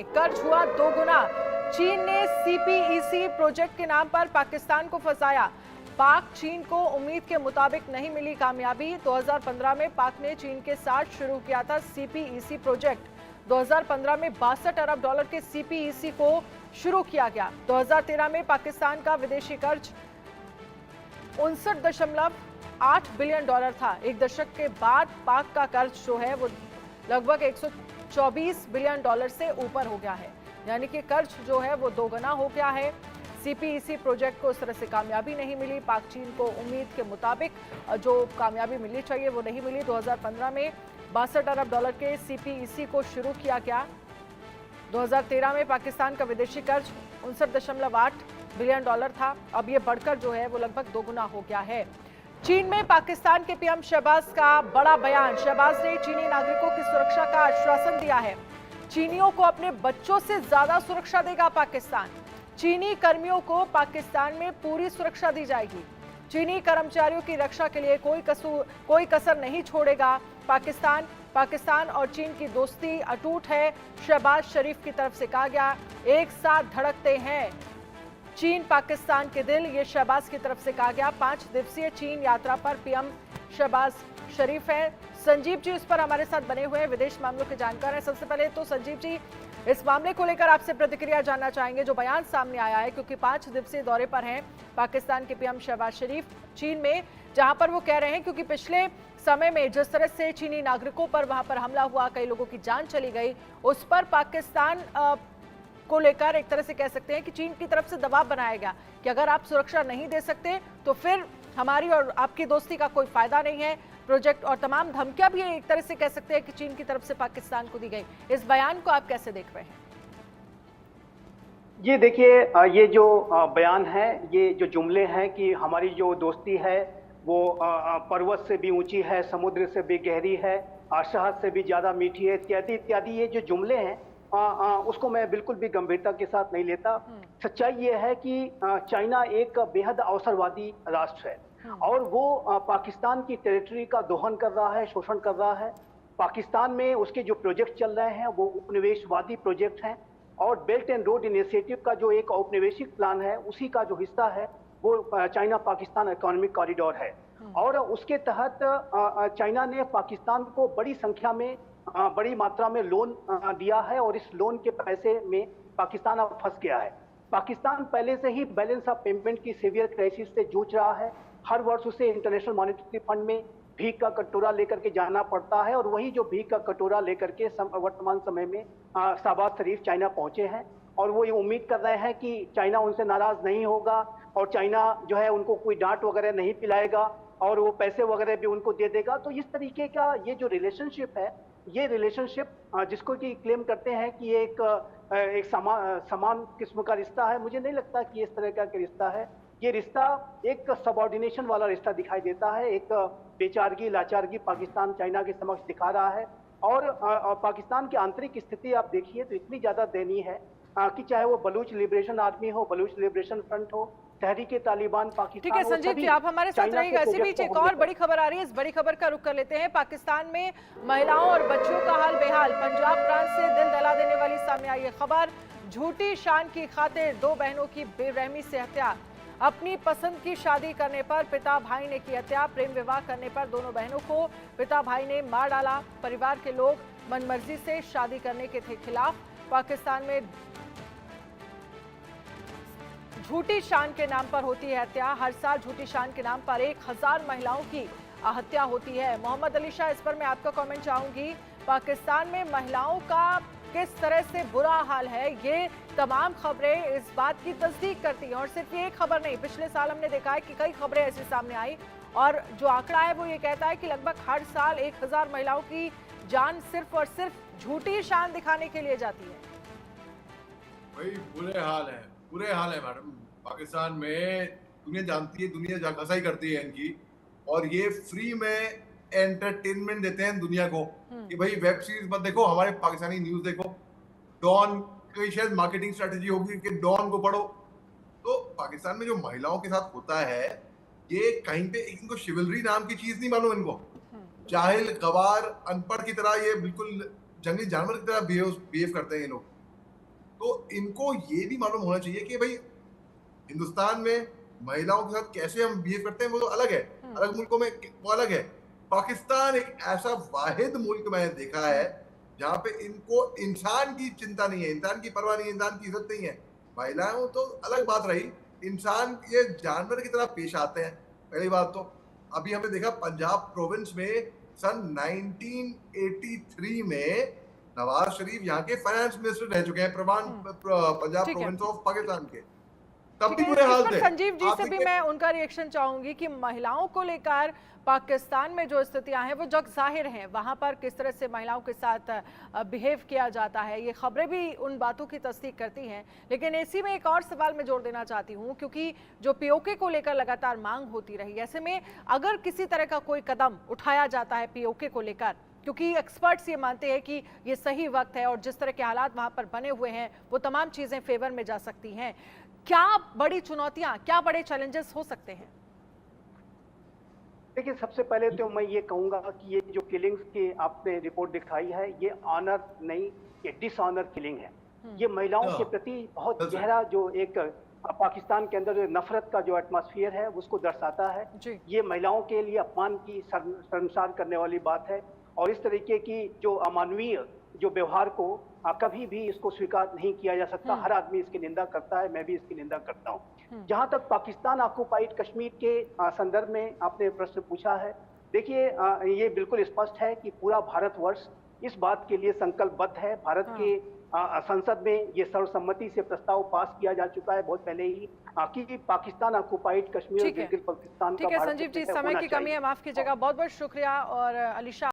में कर्ज हुआ दोगुना। चीन ने सीपीईसी प्रोजेक्ट के नाम पर पाकिस्तान को फंसाया। पाक चीन को उम्मीद के मुताबिक नहीं मिली कामयाबी। 2015 में पाक ने चीन के साथ शुरू किया था सीपीईसी प्रोजेक्ट। 2015 में 62 अरब डॉलर के सीपीईसी को शुरू किया गया। 2013 में पाकिस्तान का विदेशी कर्ज 59.8 बिलियन डॉलर था। एक दशक के बाद पाक का कर्ज जो है वो लगभग 124 बिलियन डॉलर से ऊपर हो गया है, यानी कि कर्ज जो है वो दोगुना हो गया है। सीपीईसी प्रोजेक्ट को उस तरह से कामयाबी नहीं मिली। पाक चीन को उम्मीद के मुताबिक जो कामयाबी मिलनी चाहिए वो नहीं मिली। 2015 में 62 अरब डॉलर के सीपीईसी को शुरू किया गया। 2013 में पाकिस्तान का विदेशी कर्ज 59.8 बिलियन डॉलर था। अब ये बढ़कर जो है वो लगभग दोगुना हो गया है। चीन में पाकिस्तान के पीएम शहबाज का बड़ा बयान। शहबाज ने चीनी नागरिकों की सुरक्षा का आश्वासन दिया है। चीनियों को अपने बच्चों से ज्यादा सुरक्षा देगा पाकिस्तान। चीनी कर्मियों को पाकिस्तान में पूरी सुरक्षा दी जाएगी। चीनी कर्मचारियों की रक्षा के लिए कोई कसर नहीं छोड़ेगा पाकिस्तान और चीन की दोस्ती अटूट है। शहबाज शरीफ की तरफ से कहा गया, एक साथ धड़कते हैं चीन पाकिस्तान के दिल। ये शहबाज की तरफ से कहा गया। 5 दिवसीय चीन यात्रा पर पीएम शहबाज शरीफ है। संजीव जी इस पर हमारे साथ बने हुए हैं, विदेश मामलों के जानकार हैं। सबसे पहले तो संजीव जी, इस मामले को लेकर आपसे प्रतिक्रिया जानना चाहेंगे, जो बयान सामने आया है, क्योंकि 5 दिवसीय दौरे पर हैं पाकिस्तान के पीएम शहबाज शरीफ चीन में, जहां पर वो कह रहे हैं क्योंकि पिछले समय में जिस तरह से चीनी नागरिकों पर वहां पर हमला हुआ, कई लोगों की जान चली गई, उस पर पाकिस्तान को लेकर एक तरह से कह सकते हैं कि चीन की तरफ से दबाव बनाया गया कि अगर आप सुरक्षा नहीं दे सकते तो फिर हमारी और आपकी दोस्ती का कोई फायदा नहीं है। प्रोजेक्ट और तमाम धमकियां भी एक तरह से कह सकते हैं कि चीन की तरफ से पाकिस्तान को दी गई। इस बयान को आप कैसे देख रहे हैं? ये देखिए, ये जो बयान है, ये जो जुमले हैं कि हमारी जो दोस्ती है वो पर्वत से भी ऊंची है, समुद्र से भी गहरी है, शहद से भी ज्यादा मीठी है, इत्यादि इत्यादि, ये जो जुमले हैं उसको मैं बिल्कुल भी गंभीरता के साथ नहीं लेता। सच्चाई ये है कि चाइना एक बेहद अवसरवादी राष्ट्र है और वो पाकिस्तान की टेरिटरी का दोहन कर रहा है, शोषण कर रहा है। पाकिस्तान में उसके जो प्रोजेक्ट चल रहे हैं वो उपनिवेशवादी प्रोजेक्ट हैं और बेल्ट एंड रोड इनिशिएटिव का जो एक औपनिवेशिक प्लान है उसी का जो हिस्सा है वो चाइना पाकिस्तान इकोनॉमिक कॉरिडोर है। और उसके तहत चाइना ने पाकिस्तान को बड़ी संख्या में बड़ी मात्रा में लोन दिया है और इस लोन के पैसे में पाकिस्तान अब फंस गया है। पाकिस्तान पहले से ही बैलेंस ऑफ पेमेंट की सीवियर क्राइसिस से जूझ रहा है। हर वर्ष उसे इंटरनेशनल मॉनेटरी फंड में भीख का कटोरा लेकर के जाना पड़ता है और वही जो भीख का कटोरा लेकर के वर्तमान समय में शहबाज शरीफ चाइना पहुंचे हैं और वो ये उम्मीद कर रहे हैं कि चाइना उनसे नाराज नहीं होगा और चाइना जो है उनको कोई डांट वगैरह नहीं पिलाएगा और वो पैसे वगैरह भी उनको दे देगा। तो इस तरीके का ये जो रिलेशनशिप है, ये रिलेशनशिप जिसको कि क्लेम करते हैं कि ये एक समान किस्म का रिश्ता है, मुझे नहीं लगता कि इस तरह का रिश्ता है। ये रिश्ता एक सबऑर्डिनेशन वाला रिश्ता दिखाई देता है, एक बेचारगी लाचारगी पाकिस्तान चाइना के समक्ष दिखा रहा है। और पाकिस्तान की आंतरिक स्थिति आप देखिए तो इतनी ज्यादा दयनीय है कि चाहे वो बलूच लिबरेशन आर्मी हो, बलूच लिबरेशन फ्रंट हो, तहरीके तालिबान पाकिस्तान। ठीक है संजीव जी, आप हमारे साथ रहिएगा। इसी बीच एक और बड़ी खबर आ रही है, इस बड़ी खबर का रुख कर लेते हैं। पाकिस्तान में महिलाओं और बच्चों का हाल बेहाल। पंजाब प्रांत से दिल दहला देने वाली सामने आई है खबर। झूठी शान की खातिर 2 बहनों की बेरहमी से हत्या। अपनी पसंद की शादी करने पर पिता भाई ने की हत्या। प्रेम विवाह करने पर दोनों बहनों को पिता भाई ने मार डाला। परिवार के लोग मनमर्जी से शादी करने के थे खिलाफ। पाकिस्तान में झूठी शान के नाम पर होती है हत्या। हर साल झूठी शान के नाम पर 1000 महिलाओं की हत्या होती है। मोहम्मद अली शाह, इस पर मैं आपका कमेंट चाहूंगी। पाकिस्तान में महिलाओं का किस तरह से बुरा हाल है, ये तमाम खबरें इस बात की तस्दीक करती हैं। और सिर्फ ये एक खबर नहीं, पिछले साल हमने देखा है कि कई खबरें ऐसी सामने आई और जो आंकड़ा है वो ये कहता है कि लगभग हर साल 1000 महिलाओं की जान सिर्फ और सिर्फ झूठी शान दिखाने के लिए जाती है। भाई बुरे हाल है मैडम। पाकिस्तान में दुनिया जानती है, दुनिया घसाई करती है इनकी, और ये फ्री में एंटरटेनमेंट देते हैं दुनिया को कि भाई वेब सीरीज मत देखो, हमारे पाकिस्तानी न्यूज देखो। डॉन की शायद मार्केटिंग स्ट्रेटजी होगी कि डॉन को पढ़ो। तो पाकिस्तान में जो महिलाओं के साथ होता है, ये कहीं पे इनको शिवलरी नाम की चीज नहीं मालूम इनको। जाहिल, गवार, अनपढ़ की तरह ये बिल्कुल जंगली जानवर की तरह बिहेव करते हैं ये लोग। तो इनको ये भी मालूम होना चाहिए कि भाई हिंदुस्तान में महिलाओं के साथ कैसे हम बिहेव करते हैं वो तो अलग है, अलग मुल्कों में वो अलग है। पाकिस्तान एक ऐसा वाहिद मुल्क मैंने देखा है जहाँ पे इनको इंसान की चिंता नहीं है, इंसान की परवाह नहीं है, इंसान की इज्जत नहीं है। महिलाओं तो अलग बात रही, इंसान ये जानवर की तरह पेश आते हैं। पहली बात तो अभी हमने देखा पंजाब प्रोविंस में सन 1983 में नवाज शरीफ यहाँ के फाइनेंस मिनिस्टर रह चुके हैं, पंजाब ठीक है। प्रोविंस ऑफ पाकिस्तान के। तब ठीक भी है, बुरे इस हाल पर थे। संजीव जी आप से भी देखिए, मैं उनका रिएक्शन चाहूंगी कि महिलाओं को लेकर पाकिस्तान में जो स्थितियां हैं वो जग जाहिर हैं, वहां पर किस तरह से महिलाओं के साथ बिहेव किया जाता है, ये खबरें भी उन बातों की तस्दीक करती हैं। लेकिन इसी में एक और सवाल मैं जोड़ देना चाहती हूं, क्योंकि जो पीओके को लेकर लगातार मांग होती रही, ऐसे में अगर किसी तरह का कोई कदम उठाया जाता है पीओके को लेकर, क्योंकि एक्सपर्ट्स ये मानते हैं कि ये सही वक्त है और जिस तरह के हालात वहां पर बने हुए हैं वो तमाम चीजें फेवर में जा सकती हैं, क्या बड़ी चुनौतियां, क्या बड़े चैलेंजेस हो सकते हैं? देखिए, सबसे पहले तो मैं ये कहूंगा कि ये जो किलिंग्स की आपने रिपोर्ट दिखाई है, ये ऑनर नहीं, ये डिसऑनर किलिंग है। ये महिलाओं के प्रति बहुत गहरा जो एक पाकिस्तान के अंदर जो नफरत का जो एटमॉस्फेयर है उसको दर्शाता है। जी। ये महिलाओं के लिए अपमान की शर्मसार करने वाली बात है और इस तरीके की जो अमानवीय जो व्यवहार को कभी भी इसको स्वीकार नहीं किया जा सकता। हर आदमी इसकी निंदा करता है, मैं भी इसकी निंदा करता हूँ। जहां तक पाकिस्तान ऑक्युपाइड कश्मीर के संदर्भ में आपने प्रश्न पूछा है, देखिए ये बिल्कुल स्पष्ट है कि पूरा भारतवर्ष इस बात के लिए संकल्पबद्ध है। भारत के संसद में ये सर्वसम्मति से प्रस्ताव पास किया जा चुका है बहुत पहले ही कि पाकिस्तान ऑक्युपाइड कश्मीर और ठीक है, गिलगित-बल्तिस्तान का ठीक है भारत संजीव जी, में समय होना की कमी है, चाहिए। माफ कीजिएगा। बहुत बहुत शुक्रिया। और अलीशा